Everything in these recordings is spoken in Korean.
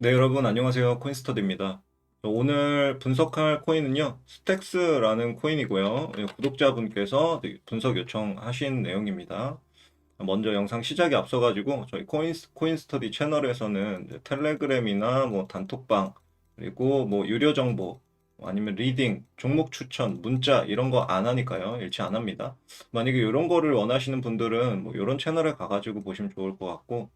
네, 여러분 안녕하세요. 코인스터디입니다. 오늘 분석할 코인은요, 스택스라는 코인이고요. 구독자분께서 분석 요청하신 내용입니다. 먼저 영상 시작에 앞서가지고 저희 코인스터디 채널에서는 이제 텔레그램이나 뭐 단톡방, 그리고 뭐 유료 정보, 아니면 리딩, 종목 추천, 문자 이런 거 안 하니까요. 일치 안 합니다. 만약에 이런 거를 원하시는 분들은 뭐 이런 채널에 가가지고 보시면 좋을 것 같고,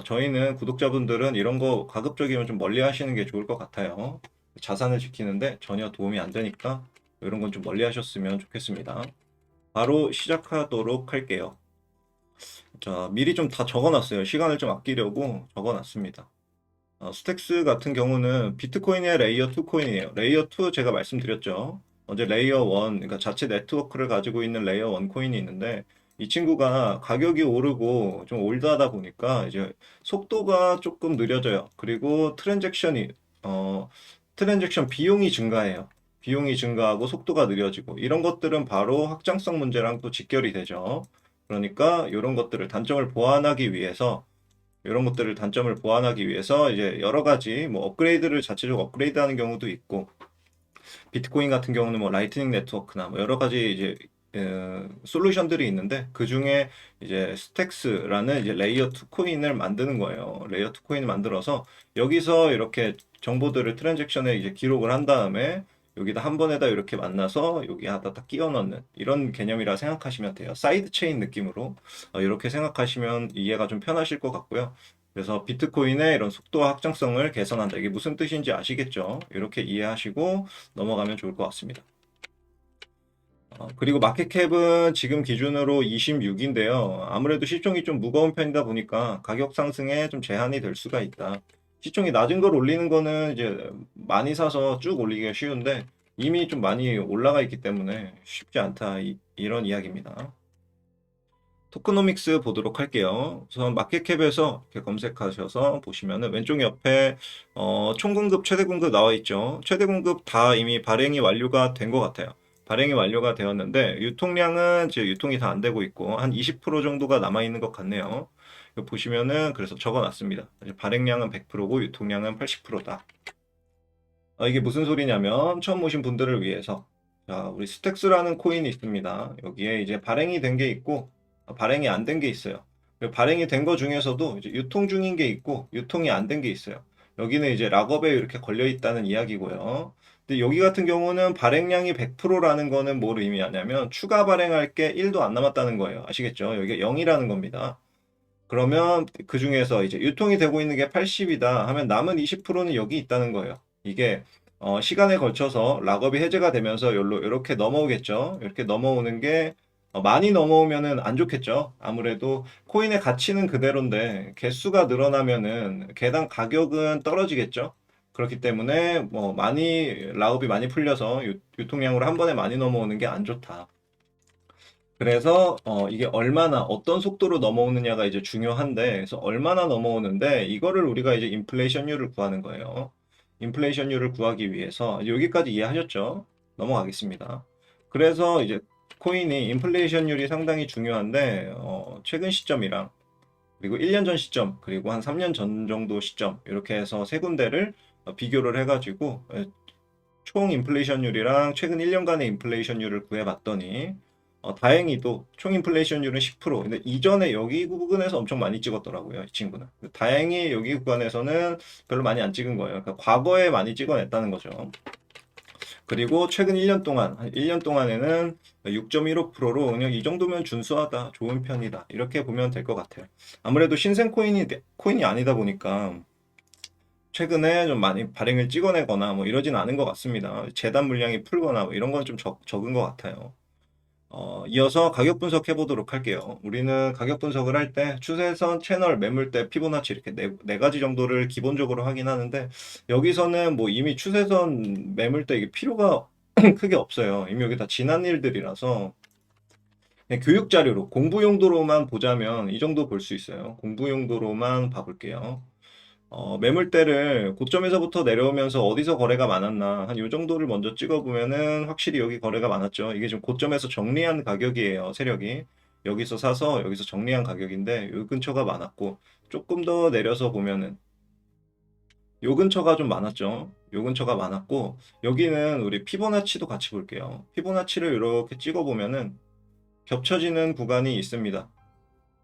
저희는 구독자분들은 이런 거 가급적이면 좀 멀리 하시는 게 좋을 것 같아요. 자산을 지키는데 전혀 도움이 안 되니까 이런 건 좀 멀리 하셨으면 좋겠습니다. 바로 시작하도록 할게요. 자, 미리 좀 다 적어놨어요. 시간을 좀 아끼려고 적어놨습니다. 스택스 같은 경우는 비트코인의 레이어 2 코인이에요. 레이어 2 제가 말씀드렸죠. 어제 레이어 1, 그러니까 자체 네트워크를 가지고 있는 레이어 1 코인이 있는데 이 친구가 가격이 오르고 좀 올드하다 보니까 이제 속도가 조금 느려져요. 그리고 어, 트랜잭션 비용이 증가해요. 비용이 증가하고 속도가 느려지고 이런 것들은 바로 확장성 문제랑 또 직결이 되죠. 그러니까 이런 것들을 단점을 보완하기 위해서 이런 것들을 단점을 보완하기 위해서 이제 여러 가지 뭐 업그레이드를 자체적으로 업그레이드하는 경우도 있고 비트코인 같은 경우는 뭐 라이트닝 네트워크나 뭐 여러 가지 이제 솔루션들이 있는데 그 중에 이제 스택스라는 이제 레이어 2 코인을 만드는 거예요. 레이어 2 코인을 만들어서 여기서 이렇게 정보들을 트랜잭션에 이제 기록을 한 다음에 여기다 한 번에다 이렇게 만나서 여기 하다 딱 끼워 넣는 이런 개념이라 생각하시면 돼요. 사이드 체인 느낌으로 이렇게 생각하시면 이해가 좀 편하실 것 같고요. 그래서 비트코인의 이런 속도와 확장성을 개선한다. 이게 무슨 뜻인지 아시겠죠? 이렇게 이해하시고 넘어가면 좋을 것 같습니다. 그리고 마켓캡은 지금 기준으로 26인데요. 아무래도 시총이 좀 무거운 편이다 보니까 가격 상승에 좀 제한이 될 수가 있다. 시총이 낮은 걸 올리는 거는 이제 많이 사서 쭉 올리기가 쉬운데 이미 좀 많이 올라가 있기 때문에 쉽지 않다. 이런 이야기입니다. 토크노믹스 보도록 할게요. 우선 마켓캡에서 이렇게 검색하셔서 보시면은 왼쪽 옆에 총공급, 최대 공급 나와 있죠. 최대 공급 다 이미 발행이 완료가 된 것 같아요. 발행이 완료가 되었는데 유통량은 이제 유통이 다 안 되고 있고 한 20% 정도가 남아 있는 것 같네요. 이거 보시면은 그래서 적어놨습니다. 발행량은 100%고 유통량은 80%다. 이게 무슨 소리냐면 처음 오신 분들을 위해서 자, 우리 스택스라는 코인이 있습니다. 여기에 이제 발행이 된 게 있고 발행이 안 된 게 있어요. 발행이 된 거 중에서도 이제 유통 중인 게 있고 유통이 안 된 게 있어요. 여기는 이제 락업에 이렇게 걸려 있다는 이야기고요. 근데 여기 같은 경우는 발행량이 100%라는 거는 뭘 의미하냐면 추가 발행할 게 1도 안 남았다는 거예요. 아시겠죠? 여기가 0이라는 겁니다. 그러면 그 중에서 이제 유통이 되고 있는 게 80이다 하면 남은 20%는 여기 있다는 거예요. 이게 시간에 걸쳐서 락업이 해제가 되면서 열로 이렇게 넘어오겠죠. 이렇게 넘어오는 게 많이 넘어오면은 안 좋겠죠. 아무래도 코인의 가치는 그대로인데 개수가 늘어나면은 개당 가격은 떨어지겠죠. 그렇기 때문에 뭐 많이 락업이 많이 풀려서 유통량으로 한 번에 많이 넘어오는 게 안 좋다. 그래서 이게 얼마나 어떤 속도로 넘어오느냐가 이제 중요한데 그래서 얼마나 넘어오는데 이거를 우리가 이제 인플레이션율을 구하는 거예요. 인플레이션율을 구하기 위해서 여기까지 이해하셨죠? 넘어가겠습니다. 그래서 이제 코인이 인플레이션율이 상당히 중요한데 최근 시점이랑 그리고 1년 전 시점 그리고 한 3년 전 정도 시점 이렇게 해서 세 군데를 비교를 해가지고 총 인플레이션율이랑 최근 1년간의 인플레이션율을 구해봤더니 다행히도 총 인플레이션율은 10%. 근데 이전에 여기 구간에서 엄청 많이 찍었더라고요, 이 친구는. 다행히 여기 구간에서는 별로 많이 안 찍은 거예요. 그러니까 과거에 많이 찍어냈다는 거죠. 그리고 최근 1년 동안, 한 1년 동안에는 6.15%로 그냥 이 정도면 준수하다, 좋은 편이다. 이렇게 보면 될 것 같아요. 아무래도 신생 코인이 아니다 보니까 최근에 좀 많이 발행을 찍어내거나 뭐 이러진 않은 것 같습니다. 재단 물량이 풀거나 뭐 이런 건 좀 적은 것 같아요. 이어서 가격 분석해 보도록 할게요. 우리는 가격 분석을 할 때 추세선, 채널, 매물대, 피보나치 이렇게 네 가지 정도를 기본적으로 확인하는데 여기서는 뭐 이미 추세선, 매물대 이게 필요가 크게 없어요. 이미 여기 다 지난 일들이라서 그냥 교육 자료로 공부 용도로만 보자면 이 정도 볼 수 있어요. 공부 용도로만 봐볼게요. 매물대를 고점에서부터 내려오면서 어디서 거래가 많았나 한 요 정도를 먼저 찍어보면은 확실히 여기 거래가 많았죠. 이게 지금 고점에서 정리한 가격이에요. 세력이 여기서 사서 여기서 정리한 가격인데 요 근처가 많았고 조금 더 내려서 보면은 요 근처가 좀 많았죠. 요 근처가 많았고 여기는 우리 피보나치도 같이 볼게요. 피보나치를 이렇게 찍어 보면은 겹쳐지는 구간이 있습니다.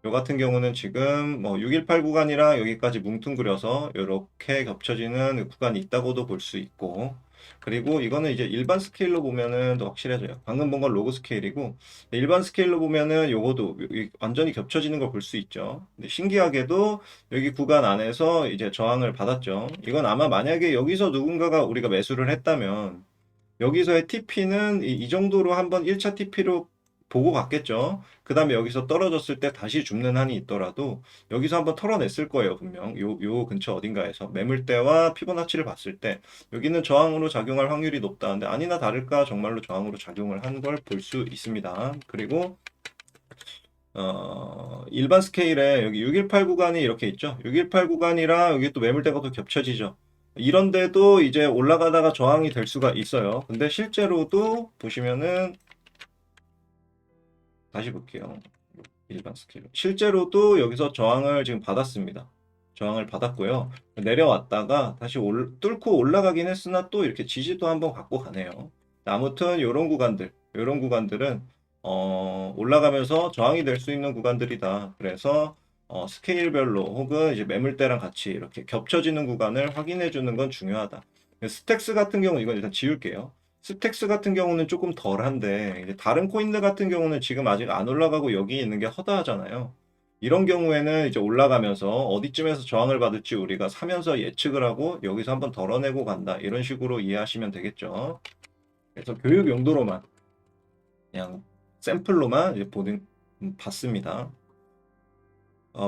요 같은 경우는 지금 뭐 618 구간이랑 여기까지 뭉뚱그려서 이렇게 겹쳐지는 구간이 있다고도 볼 수 있고, 그리고 이거는 이제 일반 스케일로 보면은 더 확실해져요. 방금 본 건 로그 스케일이고 일반 스케일로 보면은 요거도 완전히 겹쳐지는 걸 볼 수 있죠. 근데 신기하게도 여기 구간 안에서 이제 저항을 받았죠. 이건 아마 만약에 여기서 누군가가 우리가 매수를 했다면 여기서의 TP는 이 정도로 한번 1차 TP로 보고 갔겠죠. 그 다음에 여기서 떨어졌을 때 다시 줍는 한이 있더라도 여기서 한번 털어냈을 거예요, 분명. 요 근처 어딘가에서. 매물대와 피보나치를 봤을 때 여기는 저항으로 작용할 확률이 높다는데 아니나 다를까 정말로 저항으로 작용을 한 걸 볼 수 있습니다. 그리고 일반 스케일에 여기 618 구간이 이렇게 있죠. 618 구간이랑 여기 또 매물대가 또 겹쳐지죠. 이런데도 이제 올라가다가 저항이 될 수가 있어요. 근데 실제로도 보시면은 다시 볼게요. 일반 스케일. 실제로도 여기서 저항을 지금 받았습니다. 저항을 받았고요. 내려왔다가 다시 뚫고 올라가긴 했으나 또 이렇게 지지도 한번 갖고 가네요. 아무튼 이런 구간들은 올라가면서 저항이 될 수 있는 구간들이다. 그래서 스케일별로 혹은 이제 매물대랑 같이 이렇게 겹쳐지는 구간을 확인해 주는 건 중요하다. 스택스 같은 경우 이건 일단 지울게요. 스택스 같은 경우는 조금 덜한데 이제 다른 코인들 같은 경우는 지금 아직 안 올라가고 여기 있는 게 허다하잖아요. 이런 경우에는 이제 올라가면서 어디쯤에서 저항을 받을지 우리가 사면서 예측을 하고 여기서 한번 덜어내고 간다. 이런 식으로 이해하시면 되겠죠. 그래서 교육 용도로만 그냥 샘플로만 이제 봤습니다.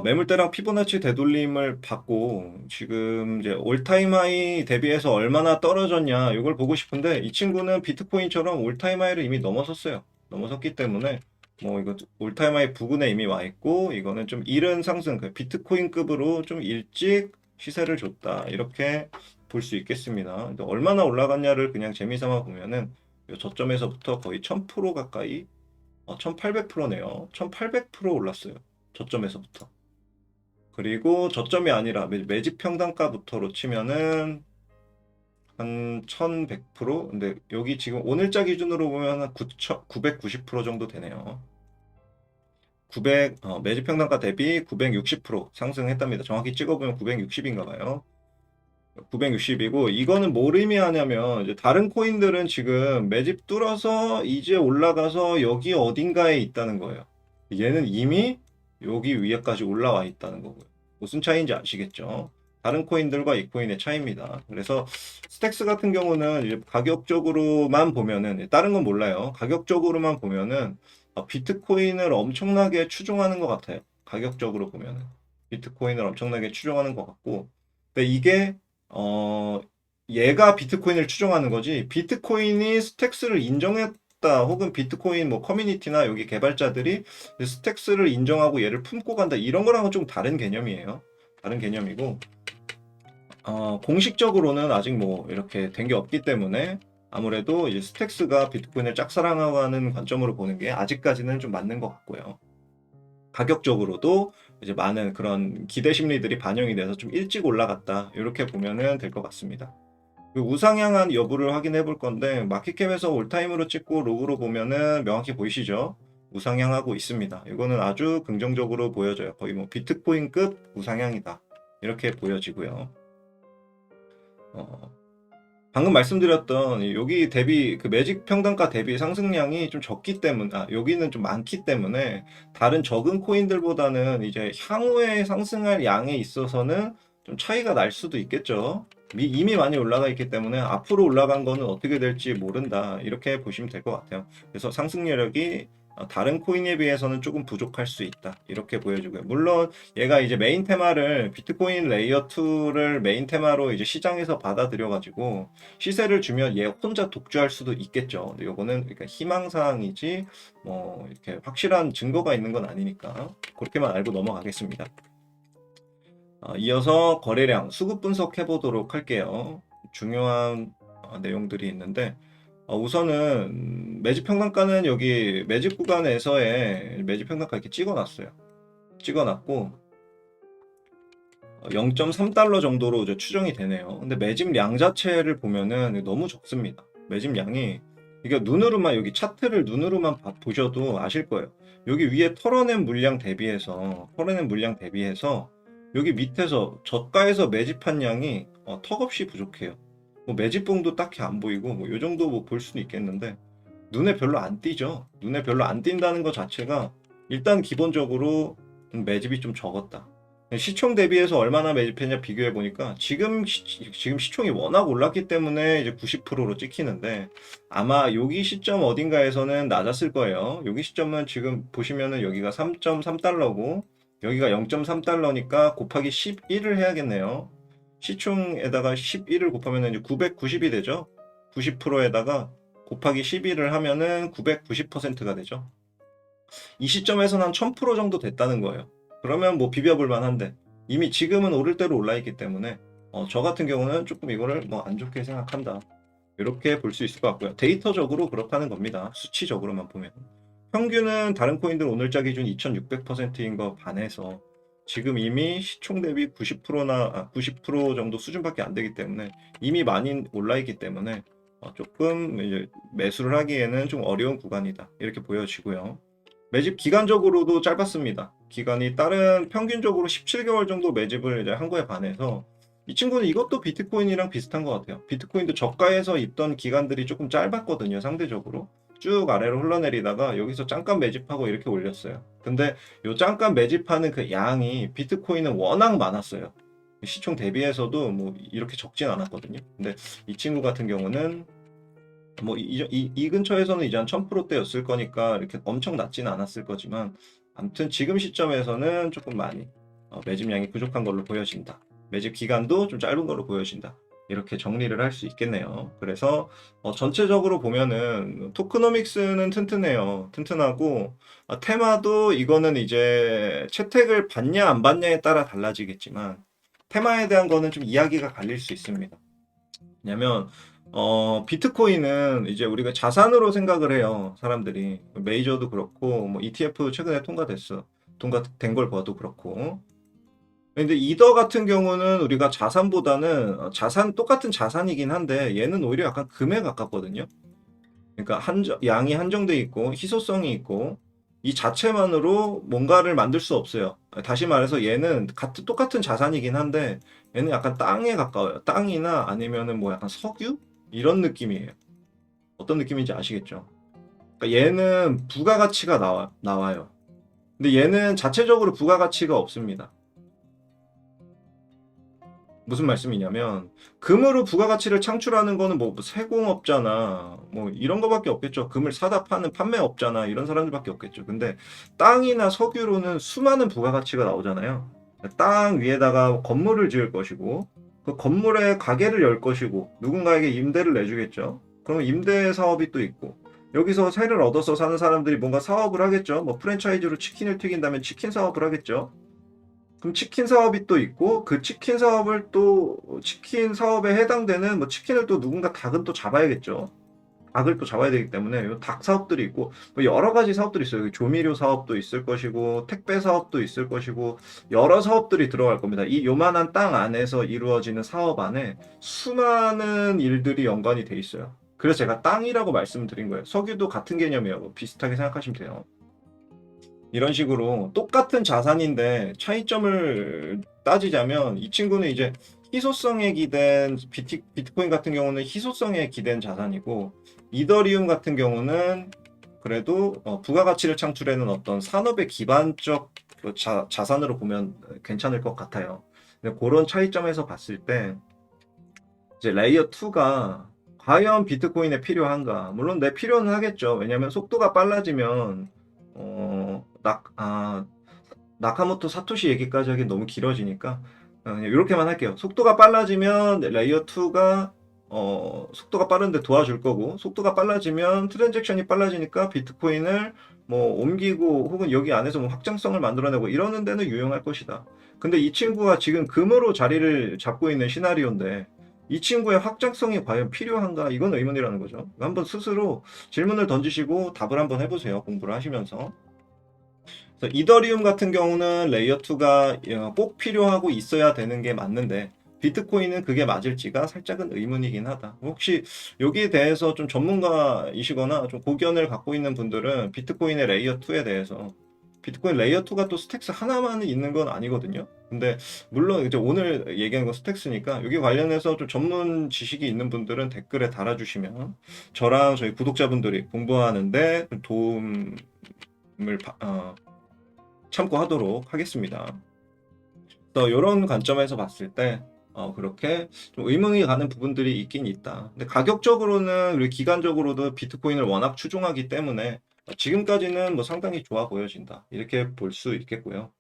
매물대랑 피보나치 되돌림을 받고 지금 이제 올타임 하이 대비해서 얼마나 떨어졌냐 이걸 보고 싶은데 이 친구는 비트코인처럼 올타임 하이를 이미 넘어섰어요. 넘어섰기 때문에 뭐 이거 올타임 하이 부근에 이미 와 있고 이거는 좀 이른 상승, 그 비트코인급으로 좀 일찍 시세를 줬다 이렇게 볼 수 있겠습니다. 근데 얼마나 올라갔냐를 그냥 재미삼아 보면은 요 저점에서부터 거의 1000% 가까이 1800%네요. 1800% 올랐어요. 저점에서부터. 그리고 저점이 아니라 매집 평단가부터로 치면은 한 1100%? 근데 여기 지금 오늘자 기준으로 보면 한 990% 정도 되네요. 매집 평단가 대비 960% 상승했답니다. 정확히 찍어보면 960인가 봐요. 960이고 이거는 뭘 의미하냐면 이제 다른 코인들은 지금 매집 뚫어서 이제 올라가서 여기 어딘가에 있다는 거예요. 얘는 이미 여기 위에까지 올라와 있다는 거고요. 무슨 차이인지 아시겠죠? 다른 코인들과 이 코인의 차이입니다. 그래서 스택스 같은 경우는 이제 가격적으로만 보면은 다른 건 몰라요. 가격적으로만 보면은 비트코인을 엄청나게 추종하는 것 같아요. 가격적으로 보면은 비트코인을 엄청나게 추종하는 것 같고, 근데 이게 어, 얘가 비트코인을 추종하는 거지, 비트코인이 스택스를 인정했다, 혹은 비트코인 뭐 커뮤니티나 여기 개발자들이 스택스를 인정하고 얘를 품고 간다, 이런 거랑은 좀 다른 개념이에요. 다른 개념이고, 공식적으로는 아직 뭐 이렇게 된 게 없기 때문에 아무래도 이제 스택스가 비트코인을 짝사랑하는 관점으로 보는 게 아직까지는 좀 맞는 것 같고요. 가격적으로도 이제 많은 그런 기대 심리들이 반영이 돼서 좀 일찍 올라갔다. 이렇게 보면은 될 것 같습니다. 그 우상향한 여부를 확인해 볼 건데 마켓캡에서 올타임으로 찍고 로그로 보면은 명확히 보이시죠? 우상향하고 있습니다. 이거는 아주 긍정적으로 보여져요. 거의 뭐 비트코인급 우상향이다. 이렇게 보여지고요. 어, 방금 말씀드렸던 여기 대비 그 매직 평단가 대비 상승량이 좀 적기 때문에, 여기는 좀 많기 때문에 다른 적은 코인들보다는 이제 향후에 상승할 양에 있어서는 좀 차이가 날 수도 있겠죠. 이미 많이 올라가 있기 때문에 앞으로 올라간 거는 어떻게 될지 모른다, 이렇게 보시면 될 것 같아요. 그래서 상승력이 다른 코인에 비해서는 조금 부족할 수 있다, 이렇게 보여주고요. 물론 얘가 이제 메인 테마를 비트코인 레이어 2를 메인 테마로 이제 시장에서 받아들여 가지고 시세를 주면 얘 혼자 독주할 수도 있겠죠. 근데 요거는 그러니까 희망사항이지 뭐 이렇게 확실한 증거가 있는 건 아니니까 그렇게만 알고 넘어가겠습니다. 이어서 거래량 수급 분석해 보도록 할게요. 중요한 내용들이 있는데, 우선은 매집 평단가는 여기 매집 구간에서의 매집 평단가 이렇게 찍어놨어요. 찍어놨고 0.3달러 정도로 이제 추정이 되네요. 근데 매집량 자체를 보면은 너무 적습니다. 매집량이 이게 눈으로만 여기 차트를 눈으로만 보셔도 아실 거예요. 여기 위에 털어낸 물량 대비해서 여기 밑에서 저가에서 매집한 양이 턱없이 부족해요. 뭐 매집봉도 딱히 안 보이고 뭐 요 정도 뭐 볼 수는 있겠는데 눈에 별로 안 띄죠. 눈에 별로 안 띈다는 것 자체가 일단 기본적으로 매집이 좀 적었다. 시총 대비해서 얼마나 매집했냐 비교해 보니까 지금 시총이 워낙 올랐기 때문에 이제 90%로 찍히는데 아마 여기 시점 어딘가에서는 낮았을 거예요. 여기 시점은 지금 보시면은 여기가 3.3달러고 여기가 0.3달러니까 곱하기 11을 해야겠네요. 시총에다가 11을 곱하면 이제 990이 되죠. 90%에다가 곱하기 11을 하면은 990%가 되죠. 이 시점에서는 한 1000% 정도 됐다는 거예요. 그러면 뭐 비벼볼 만한데 이미 지금은 오를 대로 올라 있기 때문에 저 같은 경우는 조금 이거를 뭐 안 좋게 생각한다. 이렇게 볼 수 있을 것 같고요. 데이터적으로 그렇다는 겁니다. 수치적으로만 보면. 평균은 다른 코인들 오늘자 기준 2600%인 거 반해서 지금 이미 시총 대비 90%나 90% 정도 수준밖에 안 되기 때문에 이미 많이 올라 있기 때문에 조금 이제 매수를 하기에는 좀 어려운 구간이다. 이렇게 보여지고요. 매집 기간적으로도 짧았습니다. 기간이 다른 평균적으로 17개월 정도 매집을 이제 한 거에 반해서 이 친구는 이것도 비트코인이랑 비슷한 것 같아요. 비트코인도 저가에서 있던 기간들이 조금 짧았거든요. 상대적으로. 쭉 아래로 흘러내리다가 여기서 잠깐 매집하고 이렇게 올렸어요. 근데 요 잠깐 매집하는 그 양이 비트코인은 워낙 많았어요. 시총 대비해서도 뭐 이렇게 적진 않았거든요. 근데 이 친구 같은 경우는 뭐 이 근처에서는 이제 한 1000%대였을 거니까 이렇게 엄청 낮지는 않았을 거지만 아무튼 지금 시점에서는 조금 많이 매집량이 부족한 걸로 보여진다. 매집 기간도 좀 짧은 걸로 보여진다. 이렇게 정리를 할 수 있겠네요. 그래서 전체적으로 보면은 토크노믹스는 튼튼해요. 튼튼하고 테마도 이거는 이제 채택을 받냐 안 받냐에 따라 달라지겠지만 테마에 대한 거는 좀 이야기가 갈릴 수 있습니다. 왜냐면 비트코인은 이제 우리가 자산으로 생각을 해요. 사람들이. 메이저도 그렇고, 뭐 ETF 최근에 통과된 걸 봐도 그렇고. 근데 이더 같은 경우는 우리가 자산보다는 똑같은 자산이긴 한데 얘는 오히려 약간 금에 가깝거든요. 그러니까 양이 한정돼 있고 희소성이 있고 이 자체만으로 뭔가를 만들 수 없어요. 다시 말해서 얘는 똑같은 자산이긴 한데 얘는 약간 땅에 가까워요. 땅이나 아니면은 뭐 약간 석유 이런 느낌이에요. 어떤 느낌인지 아시겠죠? 그러니까 얘는 부가가치가 나와요. 근데 얘는 자체적으로 부가가치가 없습니다. 무슨 말씀이냐면 금으로 부가가치를 창출하는 거는 뭐 세공업자나 뭐 이런 거밖에 없겠죠. 금을 사다 파는 판매업자나 이런 사람들밖에 없겠죠. 근데 땅이나 석유로는 수많은 부가가치가 나오잖아요. 땅 위에다가 건물을 지을 것이고 그 건물에 가게를 열 것이고 누군가에게 임대를 내주겠죠. 그러면 임대 사업이 또 있고 여기서 세를 얻어서 사는 사람들이 뭔가 사업을 하겠죠. 뭐 프랜차이즈로 치킨을 튀긴다면 치킨 사업을 하겠죠. 그럼 치킨 사업이 또 있고 그 치킨 사업을 또 치킨 사업에 해당되는 뭐 치킨을 또 누군가 닭은 또 잡아야겠죠. 닭을 또 잡아야 되기 때문에 닭 사업들이 있고 뭐 여러 가지 사업들이 있어요. 조미료 사업도 있을 것이고 택배 사업도 있을 것이고 여러 사업들이 들어갈 겁니다. 이 요만한 땅 안에서 이루어지는 사업 안에 수많은 일들이 연관이 돼 있어요. 그래서 제가 땅이라고 말씀드린 거예요. 석유도 같은 개념이에요. 뭐 비슷하게 생각하시면 돼요. 이런 식으로 똑같은 자산인데 차이점을 따지자면 이 친구는 이제 희소성에 기댄 비트코인 같은 경우는 희소성에 기댄 자산이고 이더리움 같은 경우는 그래도 부가가치를 창출하는 어떤 산업의 기반적 그 자산으로 보면 괜찮을 것 같아요. 근데 그런 차이점에서 봤을 때 이제 레이어 2가 과연 비트코인에 필요한가? 물론 내 필요는 하겠죠. 왜냐하면 속도가 빨라지면 나카모토 사토시 얘기까지 하기 너무 길어지니까 그냥 이렇게만 할게요. 속도가 빨라지면 레이어 2가 속도가 빠른데 도와줄 거고 속도가 빨라지면 트랜잭션이 빨라지니까 비트코인을 뭐 옮기고 혹은 여기 안에서 뭐 확장성을 만들어내고 이러는 데는 유용할 것이다. 근데 이 친구가 지금 금으로 자리를 잡고 있는 시나리오인데 이 친구의 확장성이 과연 필요한가? 이건 의문이라는 거죠. 한번 스스로 질문을 던지시고 답을 한번 해보세요. 공부를 하시면서. 그래서 이더리움 같은 경우는 레이어 2가 꼭 필요하고 있어야 되는 게 맞는데 비트코인은 그게 맞을지가 살짝은 의문이긴 하다. 혹시 여기에 대해서 좀 전문가이시거나 좀 고견을 갖고 있는 분들은 비트코인의 레이어 2에 대해서 비트코인 레이어 2가 또 스택스 하나만 있는 건 아니거든요. 근데 물론 이제 오늘 얘기하는 건 스택스니까 여기 관련해서 좀 전문 지식이 있는 분들은 댓글에 달아주시면 저랑 저희 구독자분들이 공부하는데 도움을 참고하도록 하겠습니다. 또 이런 관점에서 봤을 때 그렇게 좀 의문이 가는 부분들이 있긴 있다. 근데 가격적으로는 그리고 기간적으로도 비트코인을 워낙 추종하기 때문에 지금까지는 뭐 상당히 좋아 보여진다. 이렇게 볼 수 있겠고요.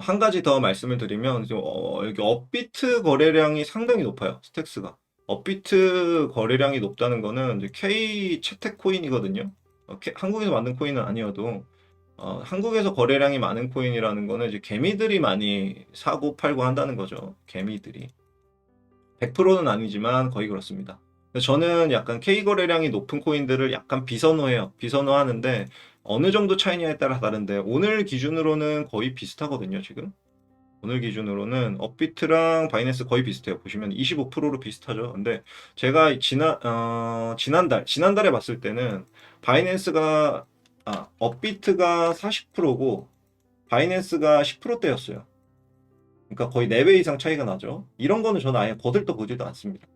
한 가지 더 말씀을 드리면 여기 업비트 거래량이 상당히 높아요. 스택스가. 업비트 거래량이 높다는 거는 이제 K 채택 코인이거든요. 한국에서 만든 코인은 아니어도 한국에서 거래량이 많은 코인이라는 거는 이제 개미들이 많이 사고 팔고 한다는 거죠. 개미들이. 100%는 아니지만 거의 그렇습니다. 저는 약간 K 거래량이 높은 코인들을 약간 비선호해요. 비선호하는데 어느 정도 차이냐에 따라 다른데 오늘 기준으로는 거의 비슷하거든요, 지금. 오늘 기준으로는 업비트랑 바이낸스 거의 비슷해요. 보시면 25%로 비슷하죠. 근데 제가 지난달에 봤을 때는 바이낸스가 업비트가 40%고 바이낸스가 10%대였어요. 그러니까 거의 4배 이상 차이가 나죠. 이런 거는 저는 아예 거들떠 보지도 않습니다.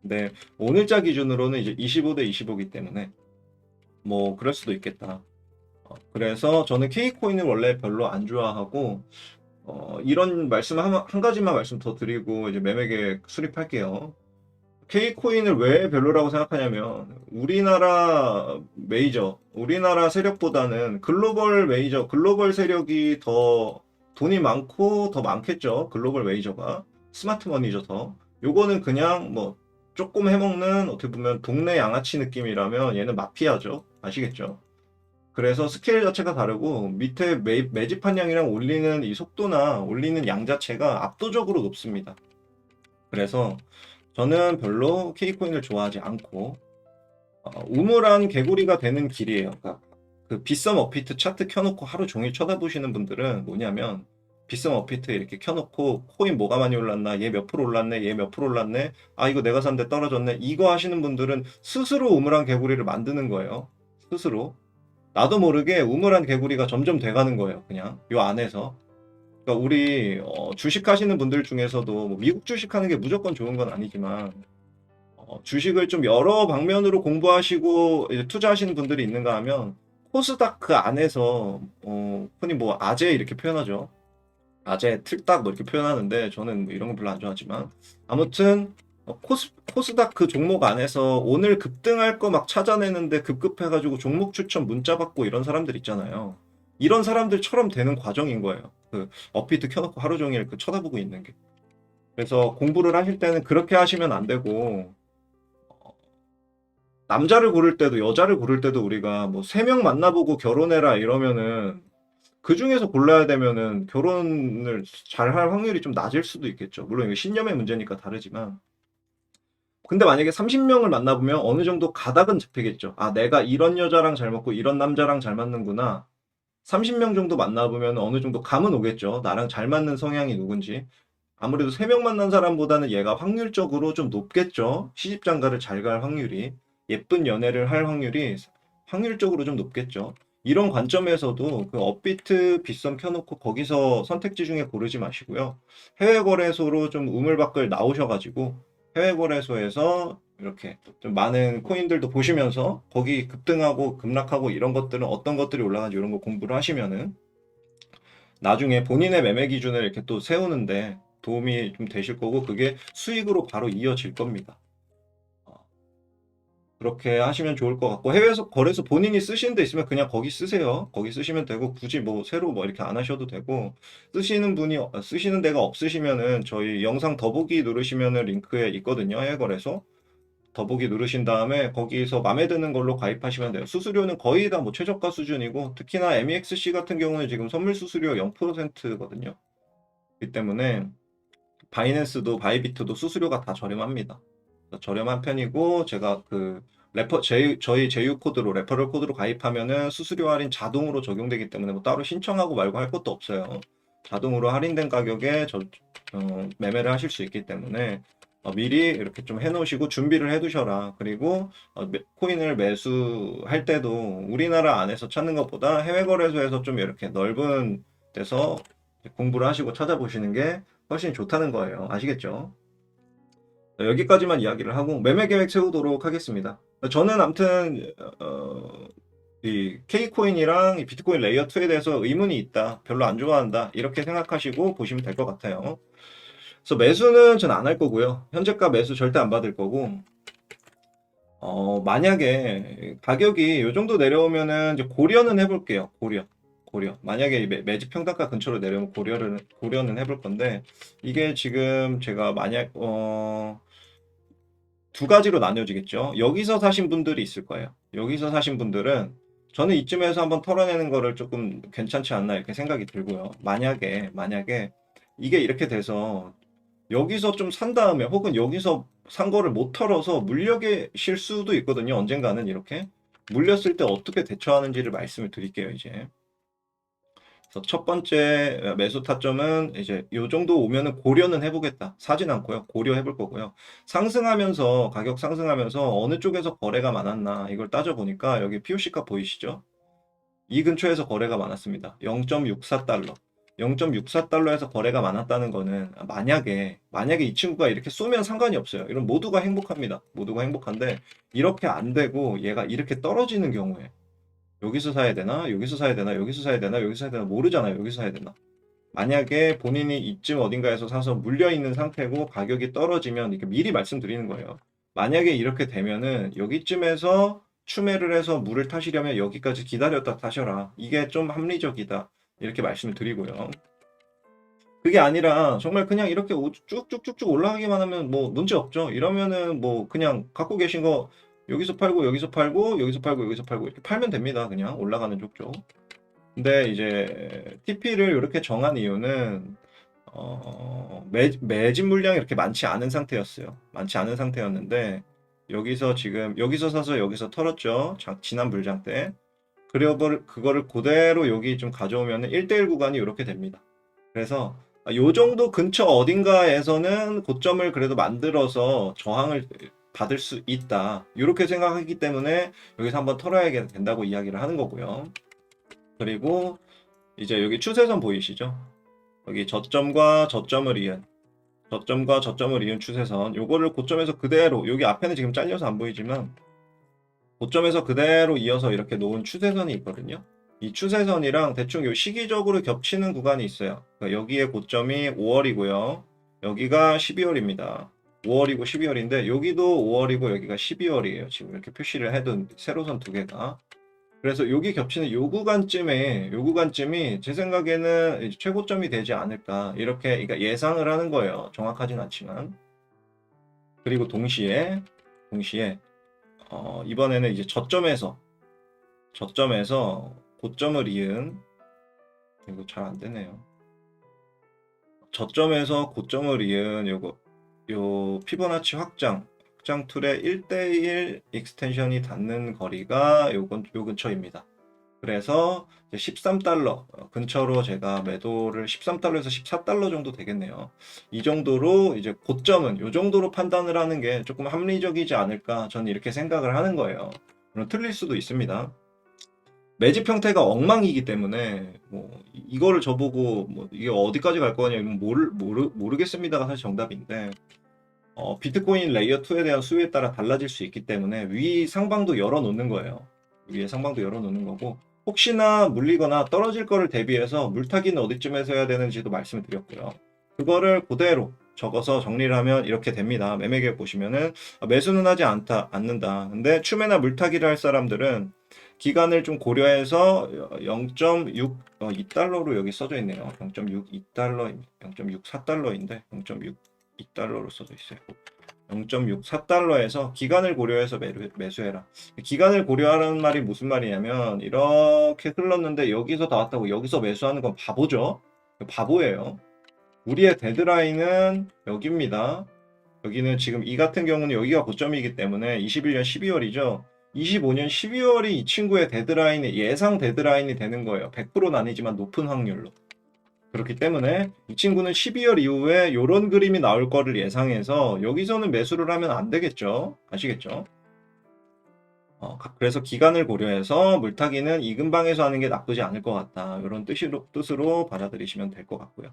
근데 오늘자 기준으로는 이제 25대 25이기 때문에 뭐 그럴 수도 있겠다. 그래서 저는 K코인을 원래 별로 안 좋아하고 이런 말씀 한 가지만 말씀 더 드리고 이제 매매계 수립할게요. K코인을 왜 별로라고 생각하냐면 우리나라 세력보다는 글로벌 메이저, 글로벌 세력이 더 돈이 많고 더 많겠죠. 글로벌 메이저가 스마트 머니죠 더. 요거는 그냥 뭐 조금 해먹는 어떻게 보면 동네 양아치 느낌이라면 얘는 마피아죠. 아시겠죠? 그래서 스케일 자체가 다르고 밑에 매집한 양이랑 올리는 이 속도나 올리는 양 자체가 압도적으로 높습니다. 그래서 저는 별로 K코인을 좋아하지 않고 우물안 개구리가 되는 길이에요. 그러니까 그 빗썸 어피트 차트 켜놓고 하루 종일 쳐다보시는 분들은 뭐냐면 빗썸 어피트 이렇게 켜놓고 코인 뭐가 많이 올랐나 얘 몇 프로 올랐네 얘 몇 프로 올랐네 아 이거 내가 샀는데 떨어졌네 이거 하시는 분들은 스스로 우물안 개구리를 만드는 거예요. 스스로 나도 모르게 우물안 개구리가 점점 돼가는 거예요. 그냥 요 안에서 그러니까 우리 주식 하시는 분들 중에서도 뭐 미국 주식 하는 게 무조건 좋은 건 아니지만 주식을 좀 여러 방면으로 공부하시고 이제 투자하시는 분들이 있는가 하면 코스닥 그 안에서 흔히 뭐 아재 이렇게 표현하죠. 아재 틀딱 뭐 이렇게 표현하는데 저는 뭐 이런 거 별로 안 좋아하지만 아무튼 코스닥 그 종목 안에서 오늘 급등할 거 막 찾아내는데 급급해가지고 종목 추천 문자 받고 이런 사람들 있잖아요. 이런 사람들처럼 되는 과정인 거예요. 그 어피트 켜놓고 하루 종일 그 쳐다보고 있는 게. 그래서 공부를 하실 때는 그렇게 하시면 안 되고 남자를 고를 때도 여자를 고를 때도 우리가 뭐 3명 만나보고 결혼해라 이러면은 그 중에서 골라야 되면은 결혼을 잘 할 확률이 좀 낮을 수도 있겠죠. 물론 이거 신념의 문제니까 다르지만. 근데 만약에 30명을 만나보면 어느 정도 가닥은 잡히겠죠. 아, 내가 이런 여자랑 잘 맞고 이런 남자랑 잘 맞는구나. 30명 정도 만나보면 어느 정도 감은 오겠죠. 나랑 잘 맞는 성향이 누군지. 아무래도 3명 만난 사람보다는 얘가 확률적으로 좀 높겠죠. 시집장가를 잘 갈 확률이. 예쁜 연애를 할 확률이 확률적으로 좀 높겠죠. 이런 관점에서도 그 업비트 빗썸 켜놓고 거기서 선택지 중에 고르지 마시고요. 해외 거래소로 좀 우물밖을 나오셔가지고 해외 거래소에서 이렇게 좀 많은 코인들도 보시면서 거기 급등하고 급락하고 이런 것들은 어떤 것들이 올라가는지 이런 거 공부를 하시면은 나중에 본인의 매매 기준을 이렇게 또 세우는데 도움이 좀 되실 거고 그게 수익으로 바로 이어질 겁니다. 어, 그렇게 하시면 좋을 것 같고 해외에서 거래소 본인이 쓰시는 데 있으면 그냥 거기 쓰세요. 거기 쓰시면 되고 굳이 뭐 새로 뭐 이렇게 안 하셔도 되고 쓰시는 데가 없으시면은 저희 영상 더보기 누르시면은 링크에 있거든요. 해외 거래소. 더보기 누르신 다음에 거기서 마음에 드는 걸로 가입하시면 돼요. 수수료는 거의 다 뭐 최저가 수준이고 특히나 MEXC 같은 경우는 지금 선물 수수료 0%거든요. 그렇기 때문에 바이낸스도 바이비트도 수수료가 다 저렴합니다. 저렴한 편이고 제가 그 저희 제휴 코드로 레퍼럴 코드로 가입하면은 수수료 할인 자동으로 적용되기 때문에 뭐 따로 신청하고 말고 할 것도 없어요. 자동으로 할인된 가격에 매매를 하실 수 있기 때문에 미리 이렇게 좀 해놓으시고 준비를 해두셔라. 그리고 코인을 매수할 때도 우리나라 안에서 찾는 것보다 해외 거래소에서 좀 이렇게 넓은 데서 공부를 하시고 찾아보시는 게 훨씬 좋다는 거예요. 아시겠죠? 여기까지만 이야기를 하고 매매 계획 세우도록 하겠습니다. 저는 아무튼 이 K코인이랑 이 비트코인 레이어 2에 대해서 의문이 있다. 별로 안 좋아한다. 이렇게 생각하시고 보시면 될 것 같아요. 그래서 매수는 전 안 할 거고요. 현재가 매수 절대 안 받을 거고 만약에 가격이 이 정도 내려오면은 이제 고려는 해볼게요. 고려. 만약에 매집 평단가 근처로 내려오면 고려는 해볼 건데 이게 지금 제가 만약 두 가지로 나뉘어지겠죠. 여기서 사신 분들이 있을 거예요. 여기서 사신 분들은 저는 이쯤에서 한번 털어내는 거를 조금 괜찮지 않나 이렇게 생각이 들고요. 만약에 이게 이렇게 돼서 여기서 좀 산 다음에 혹은 여기서 산 거를 못 털어서 물려게 실 수도 있거든요. 언젠가는 이렇게 물렸을 때 어떻게 대처하는지를 말씀을 드릴게요. 이제 그래서 첫 번째 매수 타점은 이제 요 정도 오면은 고려는 해보겠다. 사진 않고요. 고려해 볼 거고요. 상승하면서 가격 상승하면서 어느 쪽에서 거래가 많았나 이걸 따져보니까 여기 POC값 보이시죠? 이 근처에서 거래가 많았습니다. 0.64달러. 0.64달러에서 거래가 많았다는 거는 만약에 이 친구가 이렇게 쏘면 상관이 없어요. 이런 모두가 행복합니다. 모두가 행복한데 이렇게 안 되고 얘가 이렇게 떨어지는 경우에 여기서 사야 되나? 여기서 사야 되나? 여기서 사야 되나? 여기서 사야 되나? 모르잖아요. 여기서 사야 되나? 만약에 본인이 이쯤 어딘가에서 사서 물려 있는 상태고 가격이 떨어지면 이렇게 미리 말씀드리는 거예요. 만약에 이렇게 되면은 여기쯤에서 추매를 해서 물을 타시려면 여기까지 기다렸다 타셔라. 이게 좀 합리적이다. 이렇게 말씀을 드리고요. 그게 아니라 정말 그냥 이렇게 쭉쭉쭉쭉 올라가기만 하면 뭐 문제 없죠. 이러면은 뭐 그냥 갖고 계신 거 여기서 팔고 여기서 팔고 여기서 팔고 여기서 팔고 이렇게 팔면 됩니다. 그냥 올라가는 쪽쪽. 근데 이제 TP를 이렇게 정한 이유는 매집 물량이 이렇게 많지 않은 상태였어요. 많지 않은 상태였는데 여기서 지금 여기서 사서 여기서 털었죠. 지난 불장 때. 그거를 그대로 여기 좀 가져오면 1대1 구간이 이렇게 됩니다. 그래서 요 정도 근처 어딘가에서는 고점을 그래도 만들어서 저항을 받을 수 있다. 이렇게 생각하기 때문에 여기서 한번 털어야 된다고 이야기를 하는 거고요. 그리고 이제 여기 추세선 보이시죠? 여기 저점과 저점을 이은 추세선 요거를 고점에서 그대로 여기 앞에는 지금 잘려서 안 보이지만 고점에서 그대로 이어서 이렇게 놓은 추세선이 있거든요. 이 추세선이랑 대충 요 시기적으로 겹치는 구간이 있어요. 그러니까 여기에 고점이 5월이고요. 여기가 12월입니다. 5월이고 12월인데 여기도 5월이고 여기가 12월이에요. 지금 이렇게 표시를 해둔 세로선 두 개가. 그래서 여기 겹치는 요 구간쯤이 제 생각에는 최고점이 되지 않을까 이렇게 그러니까 예상을 하는 거예요. 정확하진 않지만. 그리고 동시에 이번에는 이제 저점에서 고점을 이은 이거 잘 안 되네요. 저점에서 고점을 이은 요 피보나치 확장 툴의 1대1 익스텐션이 닿는 거리가 요 근처입니다. 그래서 13달러 근처로 제가 매도를 13달러에서 14달러 정도 되겠네요. 이 정도로 이제 고점은 이 정도로 판단을 하는 게 조금 합리적이지 않을까 저는 이렇게 생각을 하는 거예요. 물론 틀릴 수도 있습니다. 매집 형태가 엉망이기 때문에 뭐 이거를 저보고 뭐 이게 어디까지 갈 거냐 모르겠습니다가 사실 정답인데 비트코인 레이어 2에 대한 수요에 따라 달라질 수 있기 때문에 위 상방도 열어놓는 거예요. 위에 상방도 열어놓는 거고 혹시나 물리거나 떨어질 거를 대비해서 물타기는 어디쯤에서 해야 되는지도 말씀을 드렸고요. 그거를 그대로 적어서 정리를 하면 이렇게 됩니다. 매매 계획 보시면은 매수는 하지 않는다. 근데 추매나 물타기를 할 사람들은 기간을 좀 고려해서 0.62달러로 여기 써져 있네요. 0.62달러, 0.64달러인데 0.62달러로 써져 있어요. 0.64달러에서 기간을 고려해서 매수해라. 기간을 고려하라는 말이 무슨 말이냐면 이렇게 흘렀는데 여기서 나왔다고 여기서 매수하는 건 바보죠. 바보예요. 우리의 데드라인은 여기입니다. 여기는 지금 이 같은 경우는 여기가 고점이기 때문에 21년 12월이죠. 25년 12월이 이 친구의 데드라인이 예상 데드라인이 되는 거예요. 100%는 아니지만 높은 확률로. 그렇기 때문에 이 친구는 12월 이후에 이런 그림이 나올 거를 예상해서 여기서는 매수를 하면 안 되겠죠. 아시겠죠? 그래서 기간을 고려해서 물타기는 이 근방에서 하는 게 나쁘지 않을 것 같다. 이런 뜻으로 받아들이시면 될 것 같고요.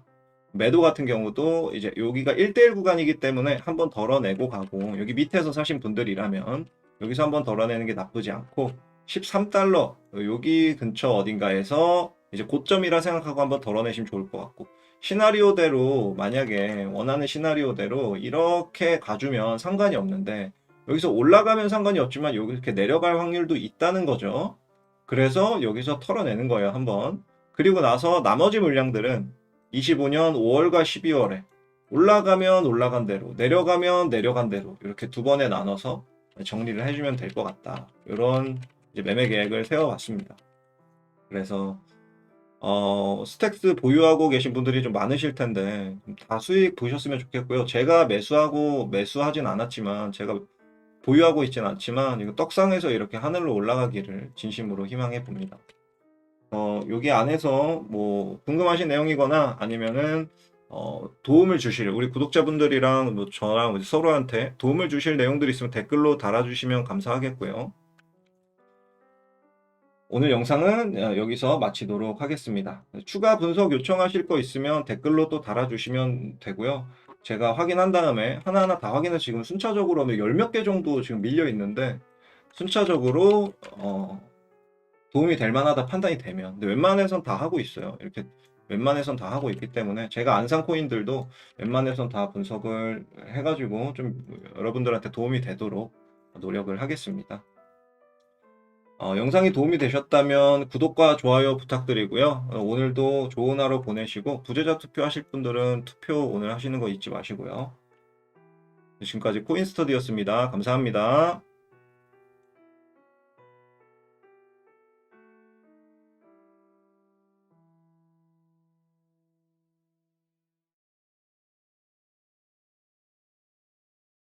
매도 같은 경우도 이제 여기가 1대1 구간이기 때문에 한번 덜어내고 가고 여기 밑에서 사신 분들이라면 여기서 한번 덜어내는 게 나쁘지 않고 13달러 여기 근처 어딘가에서 이제 고점이라 생각하고 한번 덜어내시면 좋을 것 같고 시나리오대로 만약에 원하는 시나리오대로 이렇게 가주면 상관이 없는데 여기서 올라가면 상관이 없지만 여기 이렇게 내려갈 확률도 있다는 거죠. 그래서 여기서 털어내는 거예요, 한번. 그리고 나서 나머지 물량들은 25년 5월과 12월에 올라가면 올라간 대로, 내려가면 내려간 대로 이렇게 두 번에 나눠서 정리를 해주면 될 것 같다. 이런 이제 매매 계획을 세워봤습니다. 그래서 스택스 보유하고 계신 분들이 좀 많으실 텐데 다 수익 보셨으면 좋겠고요. 제가 매수하진 않았지만 제가 보유하고 있진 않지만 이거 떡상에서 이렇게 하늘로 올라가기를 진심으로 희망해 봅니다. 여기 안에서 뭐 궁금하신 내용이거나 아니면은 도움을 주실 우리 구독자분들이랑 뭐 저랑 서로한테 도움을 주실 내용들이 있으면 댓글로 달아주시면 감사하겠고요. 오늘 영상은 여기서 마치도록 하겠습니다. 추가 분석 요청하실 거 있으면 댓글로 또 달아주시면 되고요. 제가 확인한 다음에 하나하나 다 확인해서 지금 순차적으로 10몇 개 정도 지금 밀려 있는데 순차적으로 도움이 될 만하다 판단이 되면 근데 웬만해선 다 하고 있어요. 이렇게 웬만해선 다 하고 있기 때문에 제가 안 산 코인들도 웬만해선 다 분석을 해가지고 좀 여러분들한테 도움이 되도록 노력을 하겠습니다. 영상이 도움이 되셨다면 구독과 좋아요 부탁드리고요. 오늘도 좋은 하루 보내시고 부재자 투표하실 분들은 투표 오늘 하시는 거 잊지 마시고요. 지금까지 코인스터디였습니다. 감사합니다.